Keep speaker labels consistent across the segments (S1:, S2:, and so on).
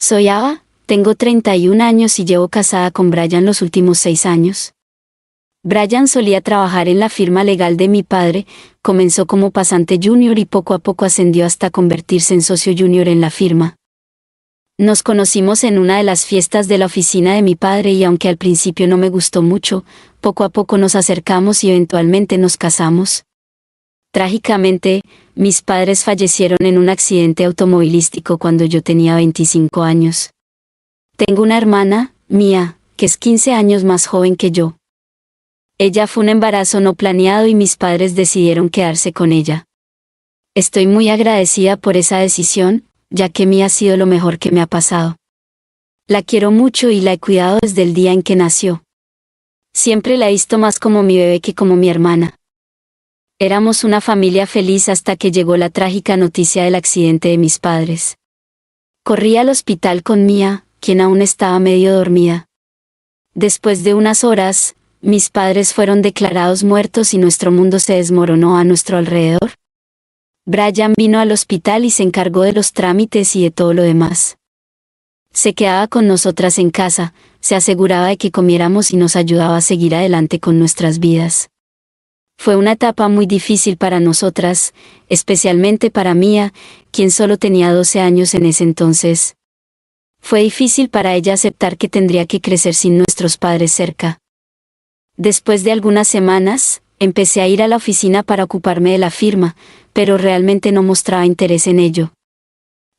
S1: Soy Ava, tengo 31 años y llevo casada con Brian los últimos 6 años. Brian solía trabajar en la firma legal de mi padre, comenzó como pasante junior y poco a poco ascendió hasta convertirse en socio junior en la firma. Nos conocimos en una de las fiestas de la oficina de mi padre y aunque al principio no me gustó mucho, poco a poco nos acercamos y eventualmente nos casamos. Trágicamente, mis padres fallecieron en un accidente automovilístico cuando yo tenía 25 años. Tengo una hermana, Mia, que es 15 años más joven que yo. Ella fue un embarazo no planeado y mis padres decidieron quedarse con ella. Estoy muy agradecida por esa decisión, ya que Mia ha sido lo mejor que me ha pasado. La quiero mucho y la he cuidado desde el día en que nació. Siempre la he visto más como mi bebé que como mi hermana. Éramos una familia feliz hasta que llegó la trágica noticia del accidente de mis padres. Corrí al hospital con Mia, quien aún estaba medio dormida. Después de unas horas, mis padres fueron declarados muertos y nuestro mundo se desmoronó a nuestro alrededor. Brian vino al hospital y se encargó de los trámites y de todo lo demás. Se quedaba con nosotras en casa, se aseguraba de que comiéramos y nos ayudaba a seguir adelante con nuestras vidas. Fue una etapa muy difícil para nosotras, especialmente para Mia, quien solo tenía 12 años en ese entonces. Fue difícil para ella aceptar que tendría que crecer sin nuestros padres cerca. Después de algunas semanas, empecé a ir a la oficina para ocuparme de la firma, pero realmente no mostraba interés en ello.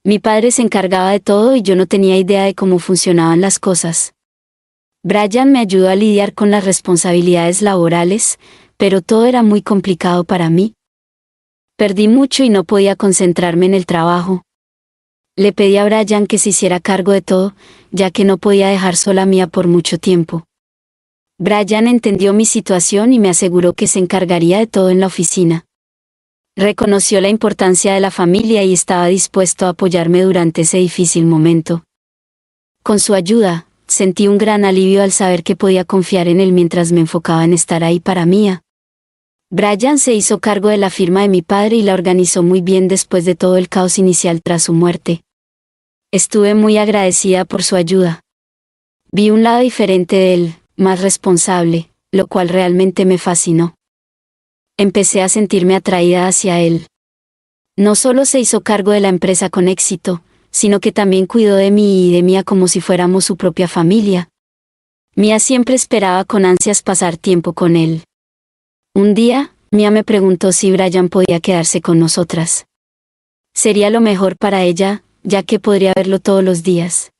S1: Mi padre se encargaba de todo y yo no tenía idea de cómo funcionaban las cosas. Brian me ayudó a lidiar con las responsabilidades laborales, pero todo era muy complicado para mí. Perdí mucho y no podía concentrarme en el trabajo. Le pedí a Brian que se hiciera cargo de todo, ya que no podía dejar sola a Mia por mucho tiempo. Brian entendió mi situación y me aseguró que se encargaría de todo en la oficina. Reconoció la importancia de la familia y estaba dispuesto a apoyarme durante ese difícil momento. Con su ayuda, sentí un gran alivio al saber que podía confiar en él mientras me enfocaba en estar ahí para Mia. Brian se hizo cargo de la firma de mi padre y la organizó muy bien después de todo el caos inicial tras su muerte. Estuve muy agradecida por su ayuda. Vi un lado diferente de él, más responsable, lo cual realmente me fascinó. Empecé a sentirme atraída hacia él. No solo se hizo cargo de la empresa con éxito, sino que también cuidó de mí y de Mia como si fuéramos su propia familia. Mia siempre esperaba con ansias pasar tiempo con él. Un día, Mia me preguntó si Brian podía quedarse con nosotras. Sería lo mejor para ella, ya que podría verlo todos los días.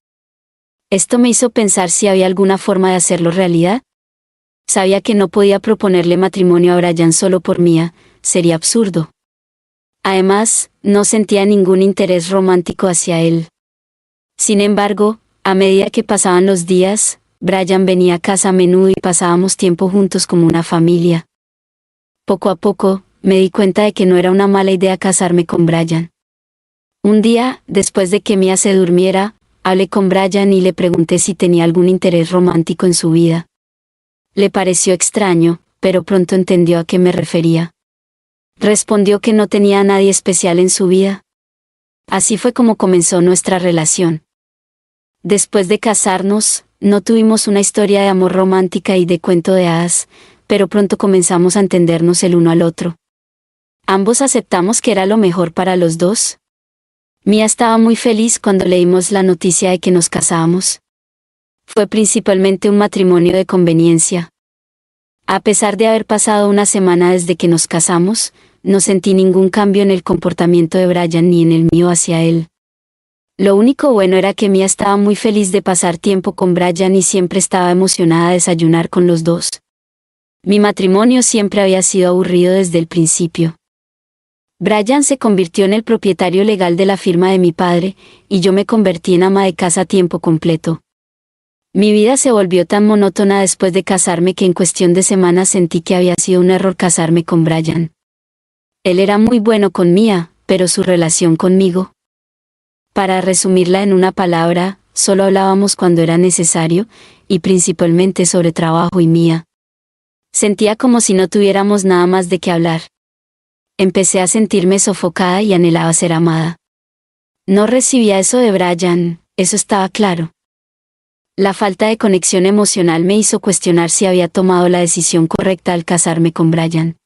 S1: Esto me hizo pensar si había alguna forma de hacerlo realidad. Sabía que no podía proponerle matrimonio a Brian solo por Mia, sería absurdo. Además, no sentía ningún interés romántico hacia él. Sin embargo, a medida que pasaban los días, Brian venía a casa a menudo y pasábamos tiempo juntos como una familia. Poco a poco, me di cuenta de que no era una mala idea casarme con Brian. Un día, después de que Mia se durmiera, hablé con Brian y le pregunté si tenía algún interés romántico en su vida. Le pareció extraño, pero pronto entendió a qué me refería. Respondió que no tenía a nadie especial en su vida. Así fue como comenzó nuestra relación. Después de casarnos, no tuvimos una historia de amor romántica y de cuento de hadas, pero pronto comenzamos a entendernos el uno al otro. Ambos aceptamos que era lo mejor para los dos. Mia estaba muy feliz cuando leímos la noticia de que nos casábamos. Fue principalmente un matrimonio de conveniencia. A pesar de haber pasado una semana desde que nos casamos, no sentí ningún cambio en el comportamiento de Brian ni en el mío hacia él. Lo único bueno era que Mia estaba muy feliz de pasar tiempo con Brian y siempre estaba emocionada de desayunar con los dos. Mi matrimonio siempre había sido aburrido desde el principio. Brian se convirtió en el propietario legal de la firma de mi padre, y yo me convertí en ama de casa a tiempo completo. Mi vida se volvió tan monótona después de casarme que en cuestión de semanas sentí que había sido un error casarme con Brian. Él era muy bueno con Mia, pero su relación conmigo. Para resumirla en una palabra, solo hablábamos cuando era necesario, y principalmente sobre trabajo y Mia. Sentía como si no tuviéramos nada más de qué hablar. Empecé a sentirme sofocada y anhelaba ser amada. No recibía eso de Brian, eso estaba claro. La falta de conexión emocional me hizo cuestionar si había tomado la decisión correcta al casarme con Brian.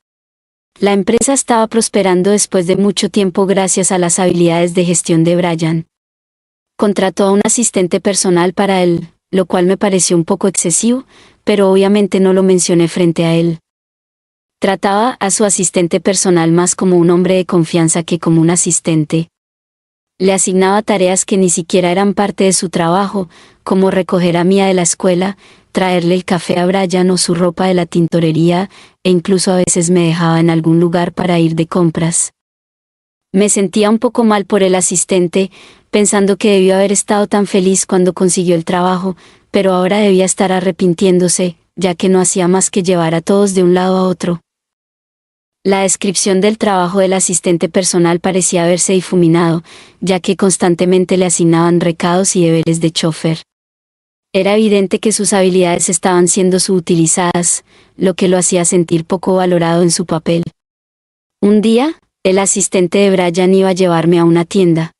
S1: La empresa estaba prosperando después de mucho tiempo gracias a las habilidades de gestión de Brian. Contrató a un asistente personal para él, lo cual me pareció un poco excesivo, pero obviamente no lo mencioné frente a él. Trataba a su asistente personal más como un hombre de confianza que como un asistente. Le asignaba tareas que ni siquiera eran parte de su trabajo, como recoger a Mia de la escuela, traerle el café a Brian o su ropa de la tintorería, e incluso a veces me dejaba en algún lugar para ir de compras. Me sentía un poco mal por el asistente, pensando que debió haber estado tan feliz cuando consiguió el trabajo, pero ahora debía estar arrepintiéndose, ya que no hacía más que llevar a todos de un lado a otro. La descripción del trabajo del asistente personal parecía haberse difuminado, ya que constantemente le asignaban recados y deberes de chofer. Era evidente que sus habilidades estaban siendo subutilizadas, lo que lo hacía sentir poco valorado en su papel. Un día, el asistente de Brian iba a llevarme a una tienda.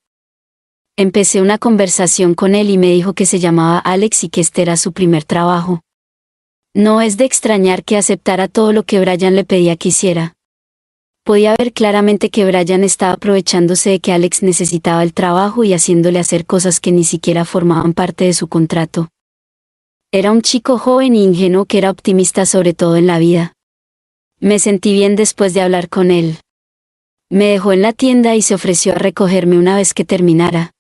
S1: Empecé una conversación con él y me dijo que se llamaba Alex y que este era su primer trabajo. No es de extrañar que aceptara todo lo que Brian le pedía que hiciera. Podía ver claramente que Brian estaba aprovechándose de que Alex necesitaba el trabajo y haciéndole hacer cosas que ni siquiera formaban parte de su contrato. Era un chico joven e ingenuo que era optimista sobre todo en la vida. Me sentí bien después de hablar con él. Me dejó en la tienda y se ofreció a recogerme una vez que terminara.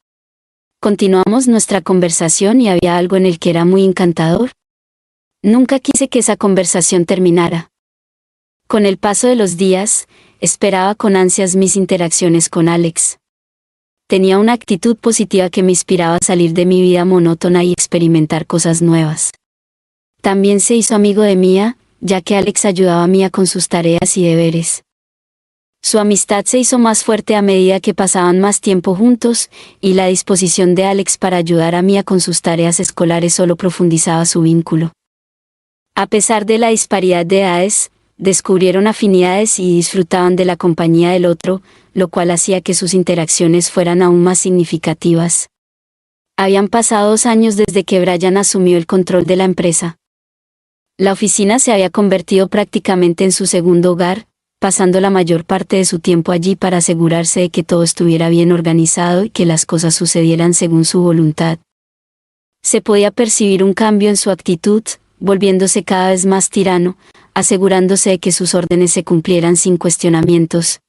S1: Continuamos nuestra conversación y había algo en el que era muy encantador. Nunca quise que esa conversación terminara. Con el paso de los días, esperaba con ansias mis interacciones con Alex. Tenía una actitud positiva que me inspiraba a salir de mi vida monótona y experimentar cosas nuevas. También se hizo amigo de Mia, ya que Alex ayudaba a Mia con sus tareas y deberes. Su amistad se hizo más fuerte a medida que pasaban más tiempo juntos, y la disposición de Alex para ayudar a Mia con sus tareas escolares solo profundizaba su vínculo. A pesar de la disparidad de edades, descubrieron afinidades y disfrutaban de la compañía del otro, lo cual hacía que sus interacciones fueran aún más significativas. Habían pasado 2 años desde que Brian asumió el control de la empresa. La oficina se había convertido prácticamente en su segundo hogar, pasando la mayor parte de su tiempo allí para asegurarse de que todo estuviera bien organizado y que las cosas sucedieran según su voluntad. Se podía percibir un cambio en su actitud, volviéndose cada vez más tirano, asegurándose de que sus órdenes se cumplieran sin cuestionamientos.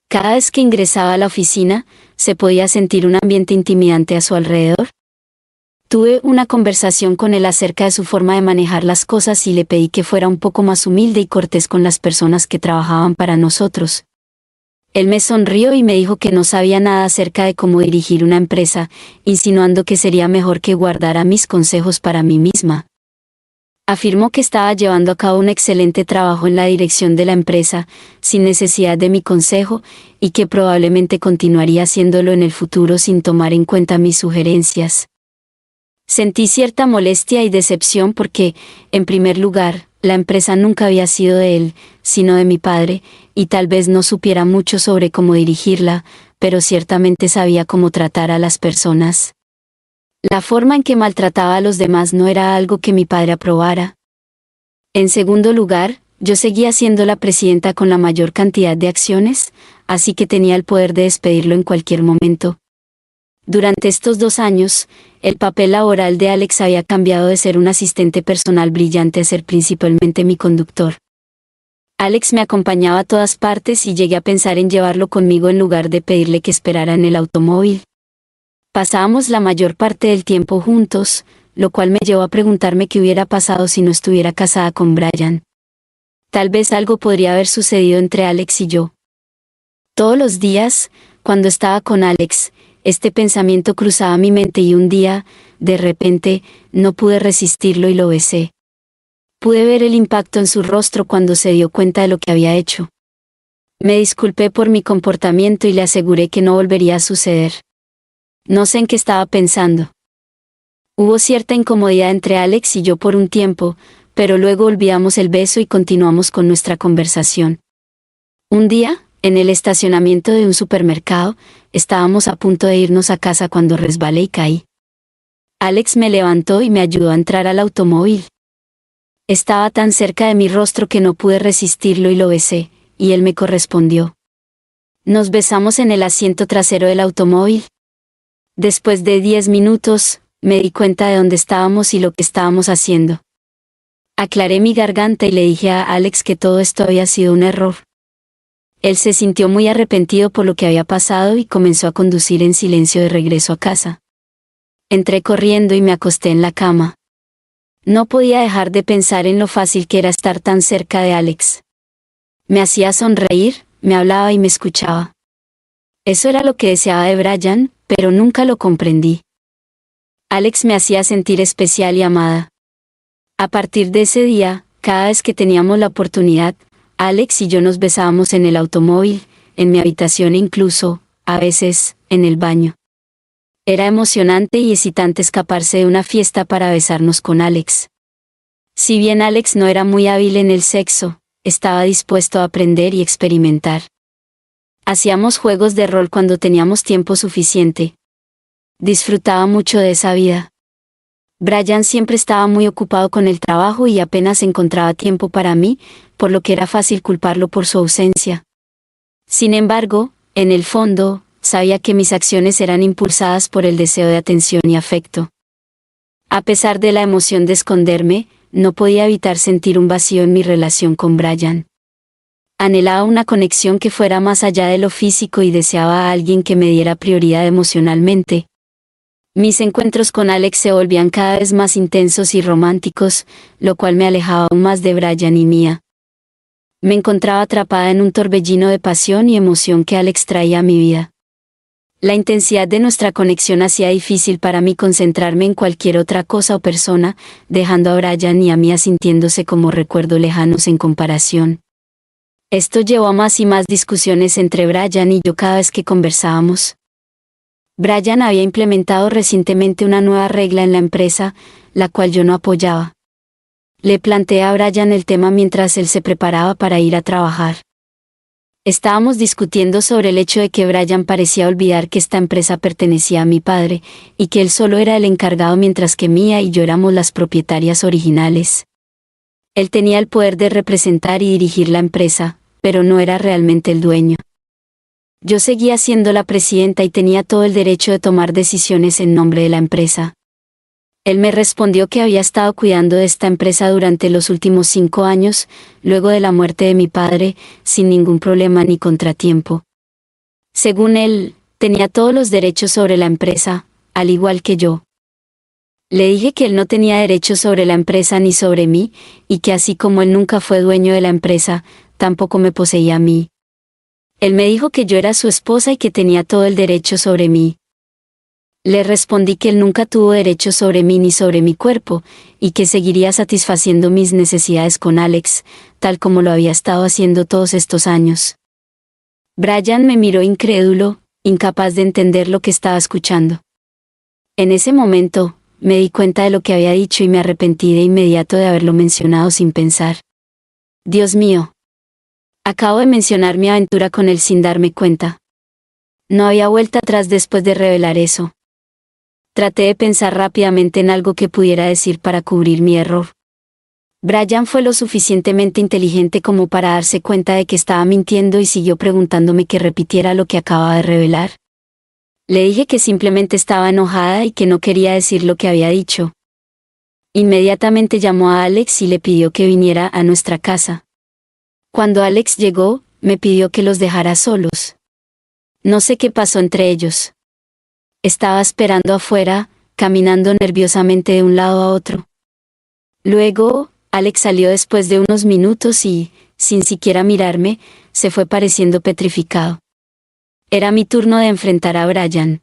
S1: Cada vez que ingresaba a la oficina, se podía sentir un ambiente intimidante a su alrededor. Tuve una conversación con él acerca de su forma de manejar las cosas y le pedí que fuera un poco más humilde y cortés con las personas que trabajaban para nosotros. Él me sonrió y me dijo que no sabía nada acerca de cómo dirigir una empresa, insinuando que sería mejor que guardara mis consejos para mí misma. Afirmó que estaba llevando a cabo un excelente trabajo en la dirección de la empresa, sin necesidad de mi consejo, y que probablemente continuaría haciéndolo en el futuro sin tomar en cuenta mis sugerencias. Sentí cierta molestia y decepción porque, en primer lugar, la empresa nunca había sido de él, sino de mi padre, y tal vez no supiera mucho sobre cómo dirigirla, pero ciertamente sabía cómo tratar a las personas. La forma en que maltrataba a los demás no era algo que mi padre aprobara. En segundo lugar, yo seguía siendo la presidenta con la mayor cantidad de acciones, así que tenía el poder de despedirlo en cualquier momento. Durante estos 2 años, el papel laboral de Alex había cambiado de ser un asistente personal brillante a ser principalmente mi conductor. Alex me acompañaba a todas partes y llegué a pensar en llevarlo conmigo en lugar de pedirle que esperara en el automóvil. Pasábamos la mayor parte del tiempo juntos, lo cual me llevó a preguntarme qué hubiera pasado si no estuviera casada con Brian. Tal vez algo podría haber sucedido entre Alex y yo. Todos los días, cuando estaba con Alex, este pensamiento cruzaba mi mente y un día, de repente, no pude resistirlo y lo besé. Pude ver el impacto en su rostro cuando se dio cuenta de lo que había hecho. Me disculpé por mi comportamiento y le aseguré que no volvería a suceder. No sé en qué estaba pensando. Hubo cierta incomodidad entre Alex y yo por un tiempo, pero luego olvidamos el beso y continuamos con nuestra conversación. Un día, en el estacionamiento de un supermercado, estábamos a punto de irnos a casa cuando resbalé y caí. Alex me levantó y me ayudó a entrar al automóvil. Estaba tan cerca de mi rostro que no pude resistirlo y lo besé, y él me correspondió. Nos besamos en el asiento trasero del automóvil. Después de 10 minutos, me di cuenta de dónde estábamos y lo que estábamos haciendo. Aclaré mi garganta y le dije a Alex que todo esto había sido un error. Él se sintió muy arrepentido por lo que había pasado y comenzó a conducir en silencio de regreso a casa. Entré corriendo y me acosté en la cama. No podía dejar de pensar en lo fácil que era estar tan cerca de Alex. Me hacía sonreír, me hablaba y me escuchaba. Eso era lo que deseaba de Brian, pero nunca lo comprendí. Alex me hacía sentir especial y amada. A partir de ese día, cada vez que teníamos la oportunidad, Alex y yo nos besábamos en el automóvil, en mi habitación e incluso, a veces, en el baño. Era emocionante y excitante escaparse de una fiesta para besarnos con Alex. Si bien Alex no era muy hábil en el sexo, estaba dispuesto a aprender y experimentar. Hacíamos juegos de rol cuando teníamos tiempo suficiente. Disfrutaba mucho de esa vida. Brian siempre estaba muy ocupado con el trabajo y apenas encontraba tiempo para mí, por lo que era fácil culparlo por su ausencia. Sin embargo, en el fondo, sabía que mis acciones eran impulsadas por el deseo de atención y afecto. A pesar de la emoción de esconderme, no podía evitar sentir un vacío en mi relación con Brian. Anhelaba una conexión que fuera más allá de lo físico y deseaba a alguien que me diera prioridad emocionalmente. Mis encuentros con Alex se volvían cada vez más intensos y románticos, lo cual me alejaba aún más de Brian y mía. Me encontraba atrapada en un torbellino de pasión y emoción que Alex traía a mi vida. La intensidad de nuestra conexión hacía difícil para mí concentrarme en cualquier otra cosa o persona, dejando a Brian y a mí sintiéndose como recuerdos lejanos en comparación. Esto llevó a más y más discusiones entre Brian y yo cada vez que conversábamos. Brian había implementado recientemente una nueva regla en la empresa, la cual yo no apoyaba. Le planteé a Brian el tema mientras él se preparaba para ir a trabajar. Estábamos discutiendo sobre el hecho de que Brian parecía olvidar que esta empresa pertenecía a mi padre, y que él solo era el encargado mientras que Mía y yo éramos las propietarias originales. Él tenía el poder de representar y dirigir la empresa, pero no era realmente el dueño. Yo seguía siendo la presidenta y tenía todo el derecho de tomar decisiones en nombre de la empresa. Él me respondió que había estado cuidando de esta empresa durante los últimos 5 años, luego de la muerte de mi padre, sin ningún problema ni contratiempo. Según él, tenía todos los derechos sobre la empresa, al igual que yo. Le dije que él no tenía derechos sobre la empresa ni sobre mí, y que así como él nunca fue dueño de la empresa, tampoco me poseía a mí. Él me dijo que yo era su esposa y que tenía todo el derecho sobre mí. Le respondí que él nunca tuvo derechos sobre mí ni sobre mi cuerpo, y que seguiría satisfaciendo mis necesidades con Alex, tal como lo había estado haciendo todos estos años. Brian me miró incrédulo, incapaz de entender lo que estaba escuchando. En ese momento, me di cuenta de lo que había dicho y me arrepentí de inmediato de haberlo mencionado sin pensar. Dios mío. Acabo de mencionar mi aventura con él sin darme cuenta. No había vuelta atrás después de revelar eso. Traté de pensar rápidamente en algo que pudiera decir para cubrir mi error. Brian fue lo suficientemente inteligente como para darse cuenta de que estaba mintiendo y siguió preguntándome que repitiera lo que acababa de revelar. Le dije que simplemente estaba enojada y que no quería decir lo que había dicho. Inmediatamente llamó a Alex y le pidió que viniera a nuestra casa. Cuando Alex llegó, me pidió que los dejara solos. No sé qué pasó entre ellos. Estaba esperando afuera, caminando nerviosamente de un lado a otro. Luego, Alex salió después de unos minutos y, sin siquiera mirarme, se fue pareciendo petrificado. Era mi turno de enfrentar a Brian.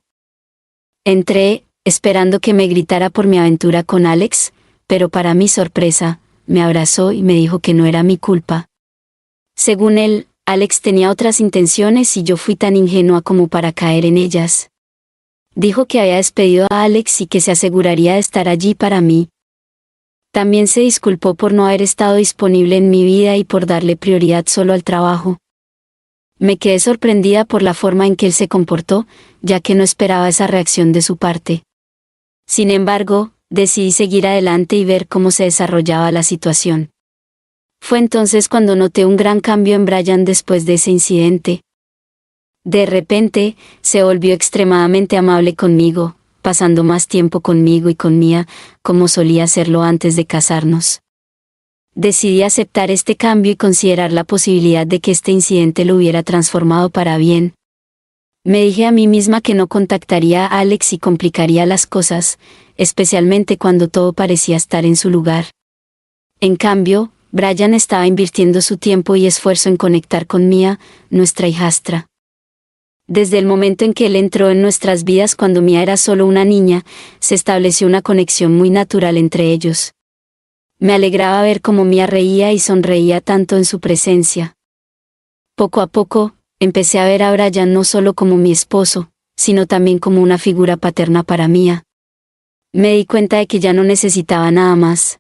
S1: Entré, esperando que me gritara por mi aventura con Alex, pero para mi sorpresa, me abrazó y me dijo que no era mi culpa. Según él, Alex tenía otras intenciones y yo fui tan ingenua como para caer en ellas. Dijo que había despedido a Alex y que se aseguraría de estar allí para mí. También se disculpó por no haber estado disponible en mi vida y por darle prioridad solo al trabajo. Me quedé sorprendida por la forma en que él se comportó, ya que no esperaba esa reacción de su parte. Sin embargo, decidí seguir adelante y ver cómo se desarrollaba la situación. Fue entonces cuando noté un gran cambio en Brian después de ese incidente. De repente, se volvió extremadamente amable conmigo, pasando más tiempo conmigo y con Mia, como solía hacerlo antes de casarnos. Decidí aceptar este cambio y considerar la posibilidad de que este incidente lo hubiera transformado para bien. Me dije a mí misma que no contactaría a Alex y complicaría las cosas, especialmente cuando todo parecía estar en su lugar. En cambio, Brian estaba invirtiendo su tiempo y esfuerzo en conectar con Mia, nuestra hijastra. Desde el momento en que él entró en nuestras vidas cuando Mia era solo una niña, se estableció una conexión muy natural entre ellos. Me alegraba ver cómo Mia reía y sonreía tanto en su presencia. Poco a poco, empecé a ver a Brian no solo como mi esposo, sino también como una figura paterna para Mia. Me di cuenta de que ya no necesitaba nada más.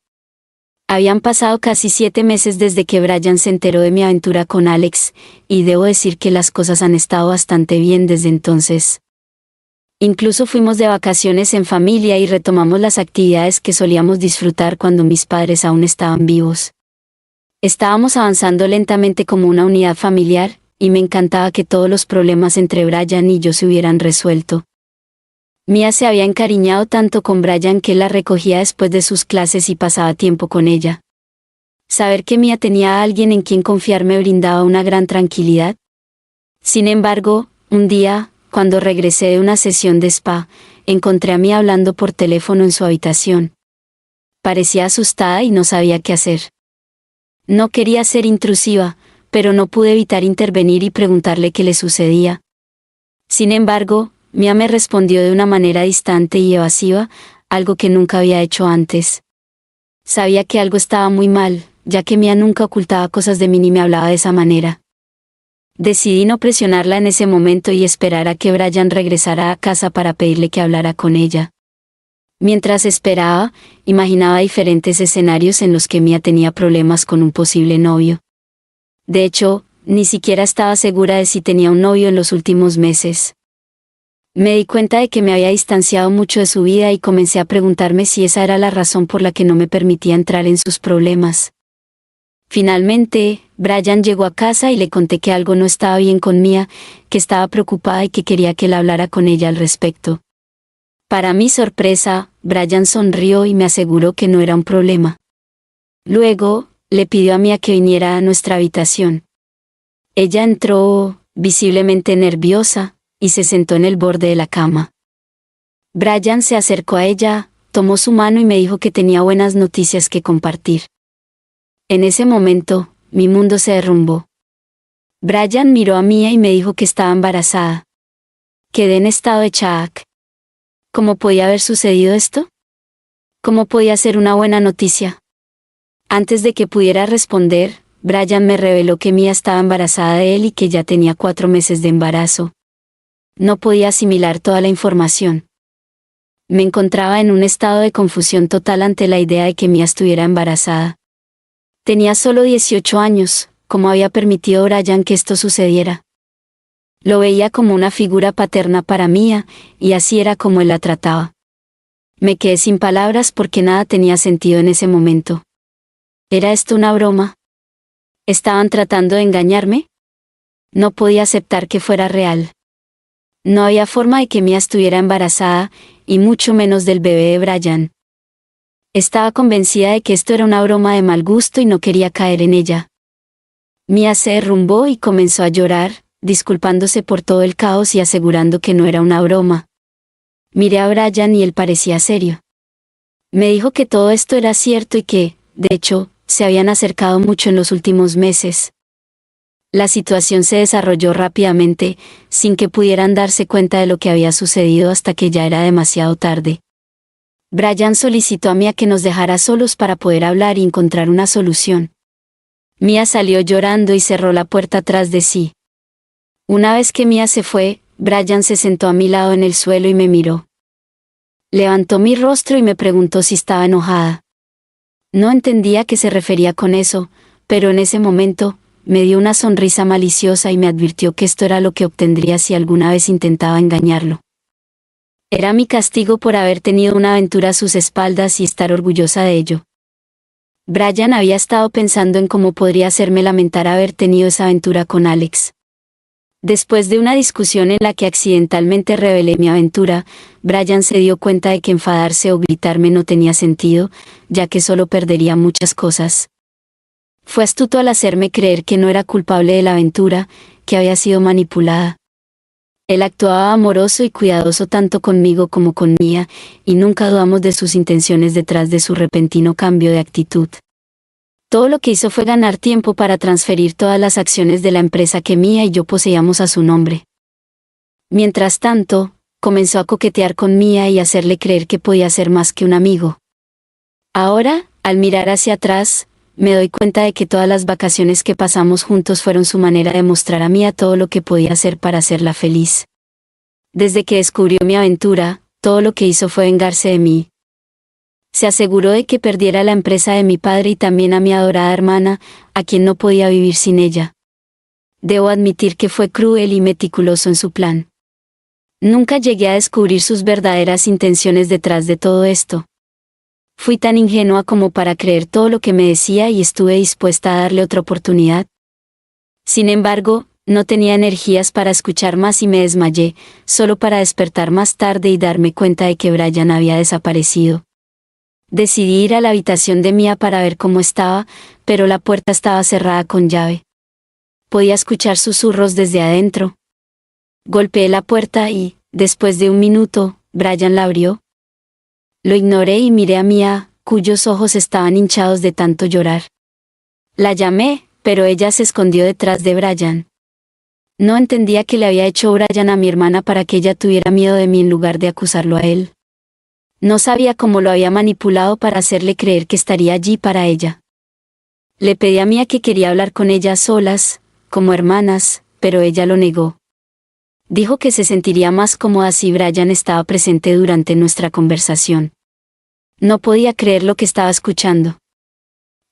S1: Habían pasado casi 7 meses desde que Brian se enteró de mi aventura con Alex, y debo decir que las cosas han estado bastante bien desde entonces. Incluso fuimos de vacaciones en familia y retomamos las actividades que solíamos disfrutar cuando mis padres aún estaban vivos. Estábamos avanzando lentamente como una unidad familiar, y me encantaba que todos los problemas entre Brian y yo se hubieran resuelto. Mia se había encariñado tanto con Brian que él la recogía después de sus clases y pasaba tiempo con ella. Saber que Mia tenía a alguien en quien confiar me brindaba una gran tranquilidad. Sin embargo, un día, cuando regresé de una sesión de spa, encontré a Mia hablando por teléfono en su habitación. Parecía asustada y no sabía qué hacer. No quería ser intrusiva, pero no pude evitar intervenir y preguntarle qué le sucedía. Sin embargo, Mia me respondió de una manera distante y evasiva, algo que nunca había hecho antes. Sabía que algo estaba muy mal, ya que Mia nunca ocultaba cosas de mí ni me hablaba de esa manera. Decidí no presionarla en ese momento y esperar a que Brian regresara a casa para pedirle que hablara con ella. Mientras esperaba, imaginaba diferentes escenarios en los que Mia tenía problemas con un posible novio. De hecho, ni siquiera estaba segura de si tenía un novio en los últimos meses. Me di cuenta de que me había distanciado mucho de su vida y comencé a preguntarme si esa era la razón por la que no me permitía entrar en sus problemas. Finalmente, Brian llegó a casa y le conté que algo no estaba bien con Mia, que estaba preocupada y que quería que él hablara con ella al respecto. Para mi sorpresa, Brian sonrió y me aseguró que no era un problema. Luego, le pidió a Mia que viniera a nuestra habitación. Ella entró, visiblemente nerviosa, y se sentó en el borde de la cama. Brian se acercó a ella, tomó su mano y me dijo que tenía buenas noticias que compartir. En ese momento, mi mundo se derrumbó. Brian miró a Mia y me dijo que estaba embarazada. Quedé en estado de shock. ¿Cómo podía haber sucedido esto? ¿Cómo podía ser una buena noticia? Antes de que pudiera responder, Brian me reveló que Mia estaba embarazada de él y que ya tenía 4 meses de embarazo. No podía asimilar toda la información. Me encontraba en un estado de confusión total ante la idea de que Mia estuviera embarazada. Tenía solo 18 años, ¿cómo había permitido Brian que esto sucediera? Lo veía como una figura paterna para Mia, y así era como él la trataba. Me quedé sin palabras porque nada tenía sentido en ese momento. ¿Era esto una broma? ¿Estaban tratando de engañarme? No podía aceptar que fuera real. No había forma de que Mia estuviera embarazada, y mucho menos del bebé de Brian. Estaba convencida de que esto era una broma de mal gusto y no quería caer en ella. Mia se derrumbó y comenzó a llorar, disculpándose por todo el caos y asegurando que no era una broma. Miré a Brian y él parecía serio. Me dijo que todo esto era cierto y que, de hecho, se habían acercado mucho en los últimos meses. La situación se desarrolló rápidamente, sin que pudieran darse cuenta de lo que había sucedido hasta que ya era demasiado tarde. Brian solicitó a Mia que nos dejara solos para poder hablar y encontrar una solución. Mia salió llorando y cerró la puerta tras de sí. Una vez que Mia se fue, Brian se sentó a mi lado en el suelo y me miró. Levantó mi rostro y me preguntó si estaba enojada. No entendía a qué se refería con eso, pero en ese momento, me dio una sonrisa maliciosa y me advirtió que esto era lo que obtendría si alguna vez intentaba engañarlo. Era mi castigo por haber tenido una aventura a sus espaldas y estar orgullosa de ello. Brian había estado pensando en cómo podría hacerme lamentar haber tenido esa aventura con Alex. Después de una discusión en la que accidentalmente revelé mi aventura, Brian se dio cuenta de que enfadarse o gritarme no tenía sentido, ya que solo perdería muchas cosas. Fue astuto al hacerme creer que no era culpable de la aventura, que había sido manipulada. Él actuaba amoroso y cuidadoso tanto conmigo como con Mia, y nunca dudamos de sus intenciones detrás de su repentino cambio de actitud. Todo lo que hizo fue ganar tiempo para transferir todas las acciones de la empresa que Mia y yo poseíamos a su nombre. Mientras tanto, comenzó a coquetear con Mia y hacerle creer que podía ser más que un amigo. Ahora, al mirar hacia atrás, me doy cuenta de que todas las vacaciones que pasamos juntos fueron su manera de mostrar a Mia todo lo que podía hacer para hacerla feliz. Desde que descubrió mi aventura, todo lo que hizo fue vengarse de mí. Se aseguró de que perdiera la empresa de mi padre y también a mi adorada hermana, a quien no podía vivir sin ella. Debo admitir que fue cruel y meticuloso en su plan. Nunca llegué a descubrir sus verdaderas intenciones detrás de todo esto. Fui tan ingenua como para creer todo lo que me decía y estuve dispuesta a darle otra oportunidad. Sin embargo, no tenía energías para escuchar más y me desmayé, solo para despertar más tarde y darme cuenta de que Brian había desaparecido. Decidí ir a la habitación de Mia para ver cómo estaba, pero la puerta estaba cerrada con llave. Podía escuchar susurros desde adentro. Golpeé la puerta y, después de un minuto, Brian la abrió. Lo ignoré y miré a Mia, cuyos ojos estaban hinchados de tanto llorar. La llamé, pero ella se escondió detrás de Brian. No entendía qué le había hecho Brian a mi hermana para que ella tuviera miedo de mí en lugar de acusarlo a él. No sabía cómo lo había manipulado para hacerle creer que estaría allí para ella. Le pedí a Mia que quería hablar con ella a solas, como hermanas, pero ella lo negó. Dijo que se sentiría más cómoda si Brian estaba presente durante nuestra conversación. No podía creer lo que estaba escuchando.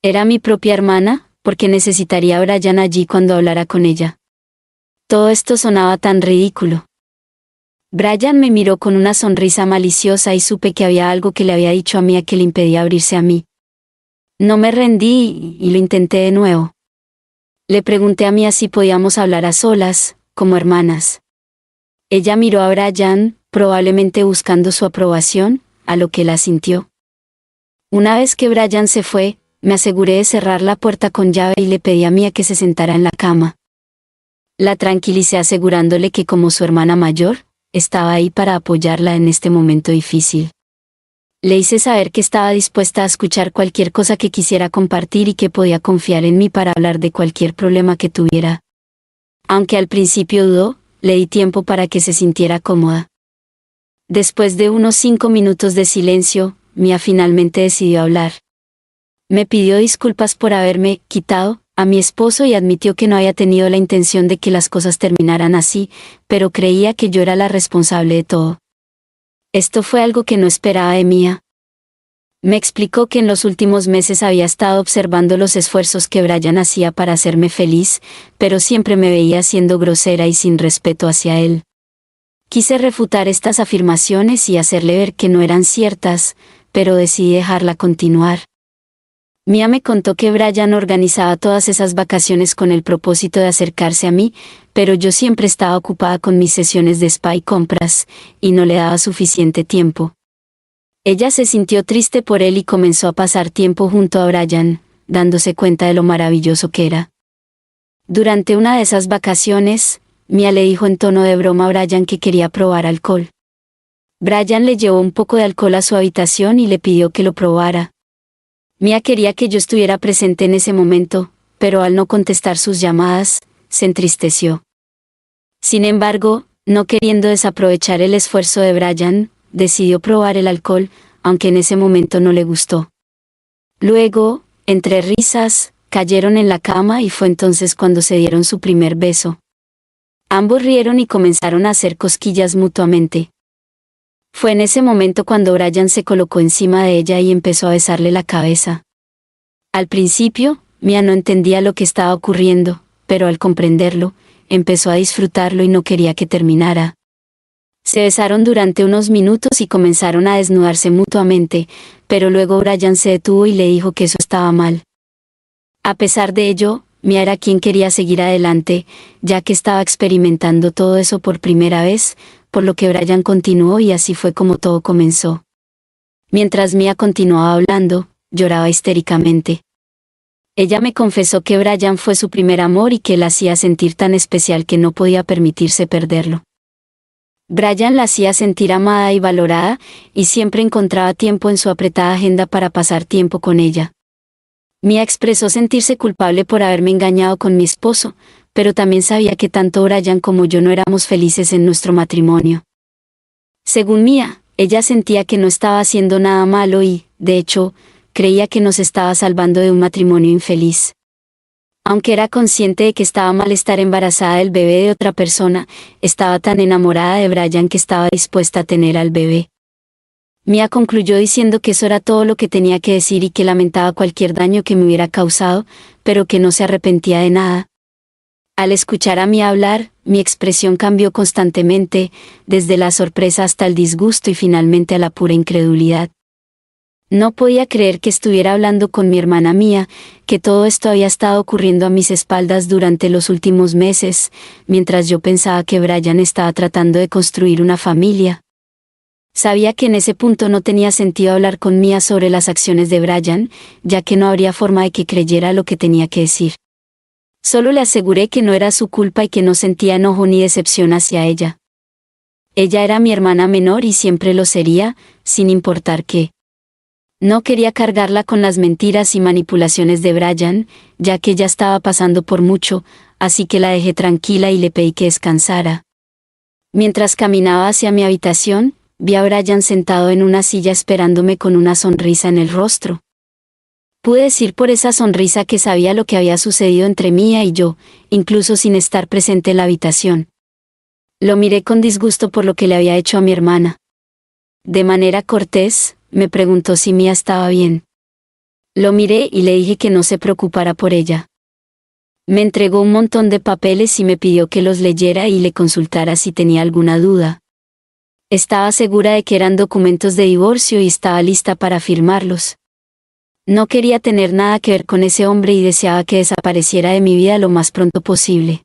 S1: Era mi propia hermana, porque necesitaría a Brian allí cuando hablara con ella. Todo esto sonaba tan ridículo. Brian me miró con una sonrisa maliciosa y supe que había algo que le había dicho a Mia que le impedía abrirse a mí. No me rendí y lo intenté de nuevo. Le pregunté a Mia si podíamos hablar a solas, como hermanas. Ella miró a Brian, probablemente buscando su aprobación, a lo que él asintió. Una vez que Brian se fue, me aseguré de cerrar la puerta con llave y le pedí a Mia que se sentara en la cama. La tranquilicé asegurándole que como su hermana mayor, estaba ahí para apoyarla en este momento difícil. Le hice saber que estaba dispuesta a escuchar cualquier cosa que quisiera compartir y que podía confiar en mí para hablar de cualquier problema que tuviera. Aunque al principio dudó, le di tiempo para que se sintiera cómoda. Después de unos 5 minutos de silencio, Mia finalmente decidió hablar. Me pidió disculpas por haberme quitado a mi esposo y admitió que no había tenido la intención de que las cosas terminaran así, pero creía que yo era la responsable de todo. Esto fue algo que no esperaba de Mia. Me explicó que en los últimos meses había estado observando los esfuerzos que Brian hacía para hacerme feliz, pero siempre me veía siendo grosera y sin respeto hacia él. Quise refutar estas afirmaciones y hacerle ver que no eran ciertas, pero decidí dejarla continuar. Mia me contó que Brian organizaba todas esas vacaciones con el propósito de acercarse a mí, pero yo siempre estaba ocupada con mis sesiones de spa y compras, y no le daba suficiente tiempo. Ella se sintió triste por él y comenzó a pasar tiempo junto a Brian, dándose cuenta de lo maravilloso que era. Durante una de esas vacaciones, Mia le dijo en tono de broma a Brian que quería probar alcohol. Brian le llevó un poco de alcohol a su habitación y le pidió que lo probara. Mia quería que yo estuviera presente en ese momento, pero al no contestar sus llamadas, se entristeció. Sin embargo, no queriendo desaprovechar el esfuerzo de Brian, decidió probar el alcohol, aunque en ese momento no le gustó. Luego, entre risas, cayeron en la cama y fue entonces cuando se dieron su primer beso. Ambos rieron y comenzaron a hacer cosquillas mutuamente. Fue en ese momento cuando Brian se colocó encima de ella y empezó a besarle la cabeza. Al principio, Mia no entendía lo que estaba ocurriendo, pero al comprenderlo, empezó a disfrutarlo y no quería que terminara. Se besaron durante unos minutos y comenzaron a desnudarse mutuamente, pero luego Brian se detuvo y le dijo que eso estaba mal. A pesar de ello, Mia era quien quería seguir adelante, ya que estaba experimentando todo eso por primera vez, por lo que Brian continuó y así fue como todo comenzó. Mientras Mia continuaba hablando, lloraba histéricamente. Ella me confesó que Brian fue su primer amor y que la hacía sentir tan especial que no podía permitirse perderlo. Brian la hacía sentir amada y valorada, y siempre encontraba tiempo en su apretada agenda para pasar tiempo con ella. Mia expresó sentirse culpable por haberme engañado con mi esposo, pero también sabía que tanto Brian como yo no éramos felices en nuestro matrimonio. Según Mia, ella sentía que no estaba haciendo nada malo y, de hecho, creía que nos estaba salvando de un matrimonio infeliz. Aunque era consciente de que estaba mal estar embarazada del bebé de otra persona, estaba tan enamorada de Brian que estaba dispuesta a tener al bebé. Mia concluyó diciendo que eso era todo lo que tenía que decir y que lamentaba cualquier daño que me hubiera causado, pero que no se arrepentía de nada. Al escuchar a Mia hablar, mi expresión cambió constantemente, desde la sorpresa hasta el disgusto y finalmente a la pura incredulidad. No podía creer que estuviera hablando con mi hermana Mia, que todo esto había estado ocurriendo a mis espaldas durante los últimos meses, mientras yo pensaba que Brian estaba tratando de construir una familia. Sabía que en ese punto no tenía sentido hablar con Mia sobre las acciones de Brian, ya que no habría forma de que creyera lo que tenía que decir. Solo le aseguré que no era su culpa y que no sentía enojo ni decepción hacia ella. Ella era mi hermana menor y siempre lo sería, sin importar qué. No quería cargarla con las mentiras y manipulaciones de Brian, ya que ella estaba pasando por mucho, así que la dejé tranquila y le pedí que descansara. Mientras caminaba hacia mi habitación, vi a Brian sentado en una silla esperándome con una sonrisa en el rostro. Pude decir por esa sonrisa que sabía lo que había sucedido entre Mia y yo, incluso sin estar presente en la habitación. Lo miré con disgusto por lo que le había hecho a mi hermana. De manera cortés, me preguntó si Mia estaba bien. Lo miré y le dije que no se preocupara por ella. Me entregó un montón de papeles y me pidió que los leyera y le consultara si tenía alguna duda. Estaba segura de que eran documentos de divorcio y estaba lista para firmarlos. No quería tener nada que ver con ese hombre y deseaba que desapareciera de mi vida lo más pronto posible.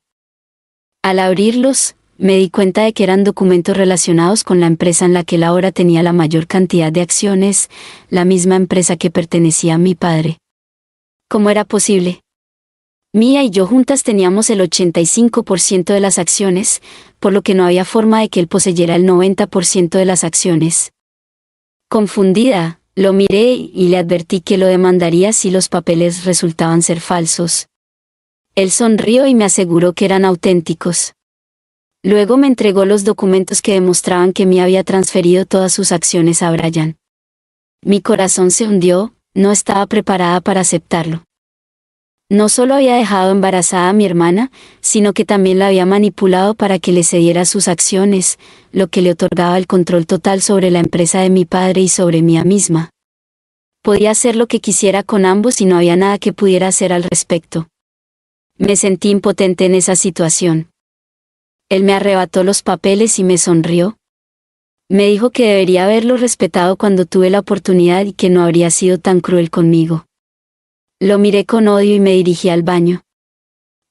S1: Al abrirlos, me di cuenta de que eran documentos relacionados con la empresa en la que él ahora tenía la mayor cantidad de acciones, la misma empresa que pertenecía a mi padre. ¿Cómo era posible? Mia y yo juntas teníamos el 85% de las acciones, por lo que no había forma de que él poseyera el 90% de las acciones. Confundida, lo miré y le advertí que lo demandaría si los papeles resultaban ser falsos. Él sonrió y me aseguró que eran auténticos. Luego me entregó los documentos que demostraban que Mia había transferido todas sus acciones a Brian. Mi corazón se hundió, no estaba preparada para aceptarlo. No solo había dejado embarazada a mi hermana, sino que también la había manipulado para que le cediera sus acciones, lo que le otorgaba el control total sobre la empresa de mi padre y sobre Mia misma. Podía hacer lo que quisiera con ambos y no había nada que pudiera hacer al respecto. Me sentí impotente en esa situación. Él me arrebató los papeles y me sonrió. Me dijo que debería haberlo respetado cuando tuve la oportunidad y que no habría sido tan cruel conmigo. Lo miré con odio y me dirigí al baño.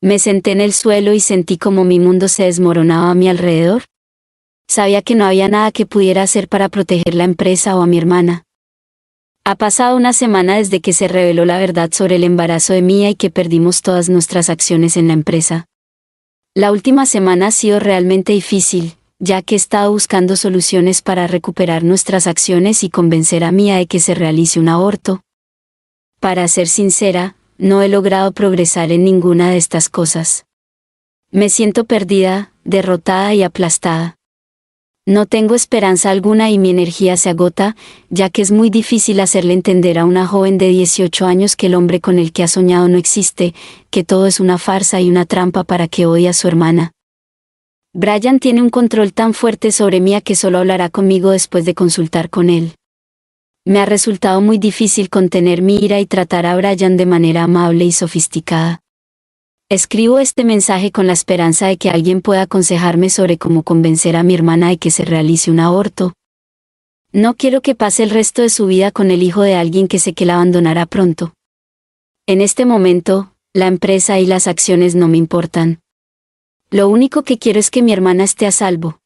S1: Me senté en el suelo y sentí como mi mundo se desmoronaba a mi alrededor. Sabía que no había nada que pudiera hacer para proteger la empresa o a mi hermana. Ha pasado una semana desde que se reveló la verdad sobre el embarazo de Mia y que perdimos todas nuestras acciones en la empresa. La última semana ha sido realmente difícil, ya que he estado buscando soluciones para recuperar nuestras acciones y convencer a Mia de que se realice un aborto. Para ser sincera, no he logrado progresar en ninguna de estas cosas. Me siento perdida, derrotada y aplastada. No tengo esperanza alguna y mi energía se agota, ya que es muy difícil hacerle entender a una joven de 18 años que el hombre con el que ha soñado no existe, que todo es una farsa y una trampa para que odie a su hermana. Brian tiene un control tan fuerte sobre mí que solo hablará conmigo después de consultar con él. Me ha resultado muy difícil contener mi ira y tratar a Brian de manera amable y sofisticada. Escribo este mensaje con la esperanza de que alguien pueda aconsejarme sobre cómo convencer a mi hermana de que se realice un aborto. No quiero que pase el resto de su vida con el hijo de alguien que sé que la abandonará pronto. En este momento, la empresa y las acciones no me importan. Lo único que quiero es que mi hermana esté a salvo.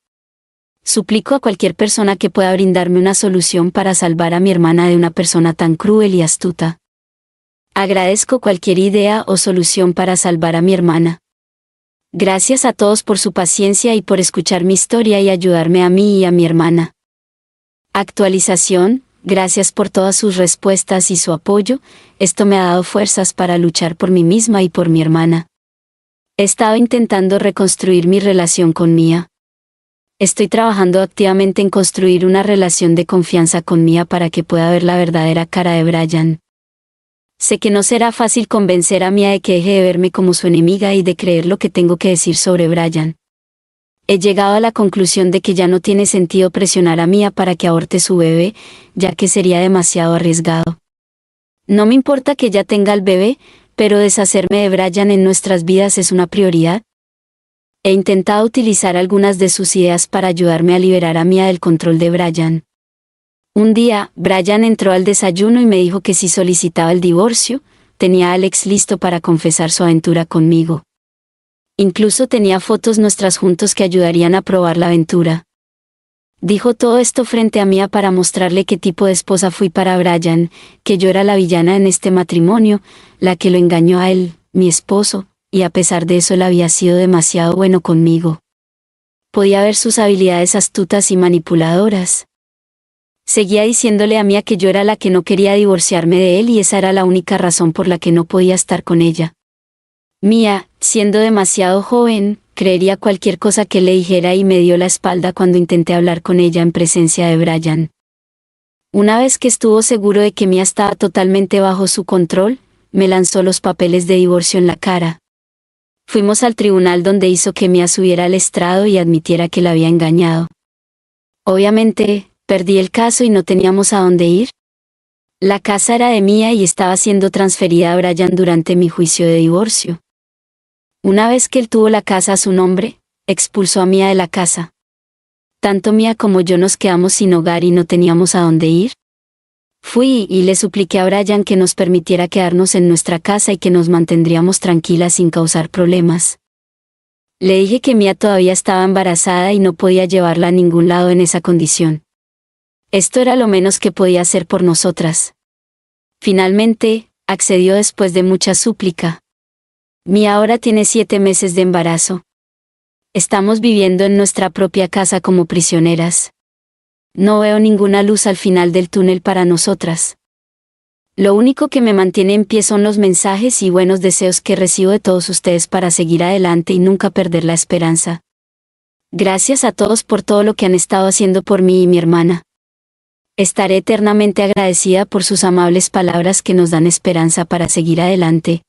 S1: Suplico a cualquier persona que pueda brindarme una solución para salvar a mi hermana de una persona tan cruel y astuta. Agradezco cualquier idea o solución para salvar a mi hermana. Gracias a todos por su paciencia y por escuchar mi historia y ayudarme a mí y a mi hermana. Actualización, gracias por todas sus respuestas y su apoyo, esto me ha dado fuerzas para luchar por mí misma y por mi hermana. He estado intentando reconstruir mi relación con Mia. Estoy trabajando activamente en construir una relación de confianza con Mia para que pueda ver la verdadera cara de Brian. Sé que no será fácil convencer a Mia de que deje de verme como su enemiga y de creer lo que tengo que decir sobre Brian. He llegado a la conclusión de que ya no tiene sentido presionar a Mia para que aborte su bebé, ya que sería demasiado arriesgado. No me importa que ella tenga al bebé, pero deshacerme de Brian en nuestras vidas es una prioridad. He intentado utilizar algunas de sus ideas para ayudarme a liberar a Mia del control de Brian. Un día, Brian entró al desayuno y me dijo que si solicitaba el divorcio, tenía a Alex listo para confesar su aventura conmigo. Incluso tenía fotos nuestras juntos que ayudarían a probar la aventura. Dijo todo esto frente a Mia para mostrarle qué tipo de esposa fui para Brian, que yo era la villana en este matrimonio, la que lo engañó a él, mi esposo, y a pesar de eso él había sido demasiado bueno conmigo. Podía ver sus habilidades astutas y manipuladoras. Seguía diciéndole a Mia que yo era la que no quería divorciarme de él y esa era la única razón por la que no podía estar con ella. Mia, siendo demasiado joven, creería cualquier cosa que le dijera y me dio la espalda cuando intenté hablar con ella en presencia de Brian. Una vez que estuvo seguro de que Mia estaba totalmente bajo su control, me lanzó los papeles de divorcio en la cara. Fuimos al tribunal donde hizo que Mia subiera al estrado y admitiera que la había engañado. Obviamente, perdí el caso y no teníamos a dónde ir. La casa era de Mia y estaba siendo transferida a Brian durante mi juicio de divorcio. Una vez que él tuvo la casa a su nombre, expulsó a Mia de la casa. Tanto Mia como yo nos quedamos sin hogar y no teníamos a dónde ir. Fui y le supliqué a Brian que nos permitiera quedarnos en nuestra casa y que nos mantendríamos tranquilas sin causar problemas. Le dije que Mia todavía estaba embarazada y no podía llevarla a ningún lado en esa condición. Esto era lo menos que podía hacer por nosotras. Finalmente, accedió después de mucha súplica. Mia ahora tiene 7 meses de embarazo. Estamos viviendo en nuestra propia casa como prisioneras. No veo ninguna luz al final del túnel para nosotras. Lo único que me mantiene en pie son los mensajes y buenos deseos que recibo de todos ustedes para seguir adelante y nunca perder la esperanza. Gracias a todos por todo lo que han estado haciendo por mí y mi hermana. Estaré eternamente agradecida por sus amables palabras que nos dan esperanza para seguir adelante.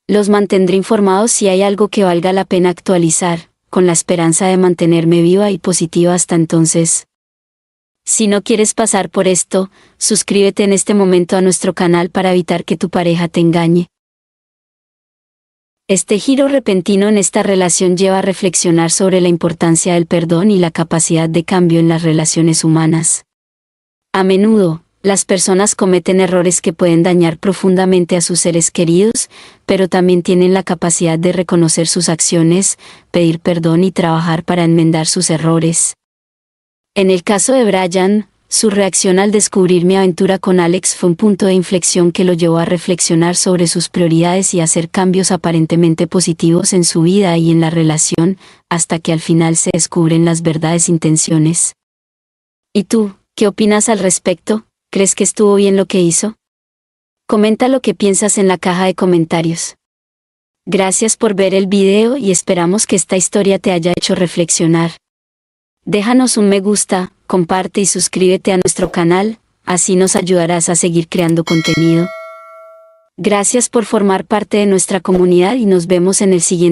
S1: Los mantendré informados si hay algo que valga la pena actualizar, con la esperanza de mantenerme viva y positiva hasta entonces. Si no quieres pasar por esto, suscríbete en este momento a nuestro canal para evitar que tu pareja te engañe. Este giro repentino en esta relación lleva a reflexionar sobre la importancia del perdón y la capacidad de cambio en las relaciones humanas. A menudo, las personas cometen errores que pueden dañar profundamente a sus seres queridos, pero también tienen la capacidad de reconocer sus acciones, pedir perdón y trabajar para enmendar sus errores. En el caso de Brian, su reacción al descubrir mi aventura con Alex fue un punto de inflexión que lo llevó a reflexionar sobre sus prioridades y hacer cambios aparentemente positivos en su vida y en la relación, hasta que al final se descubren las verdaderas intenciones. ¿Y tú, qué opinas al respecto? ¿Crees que estuvo bien lo que hizo? Comenta lo que piensas en la caja de comentarios. Gracias por ver el video y esperamos que esta historia te haya hecho reflexionar. Déjanos un me gusta, comparte y suscríbete a nuestro canal, así nos ayudarás a seguir creando contenido. Gracias por formar parte de nuestra comunidad y nos vemos en el siguiente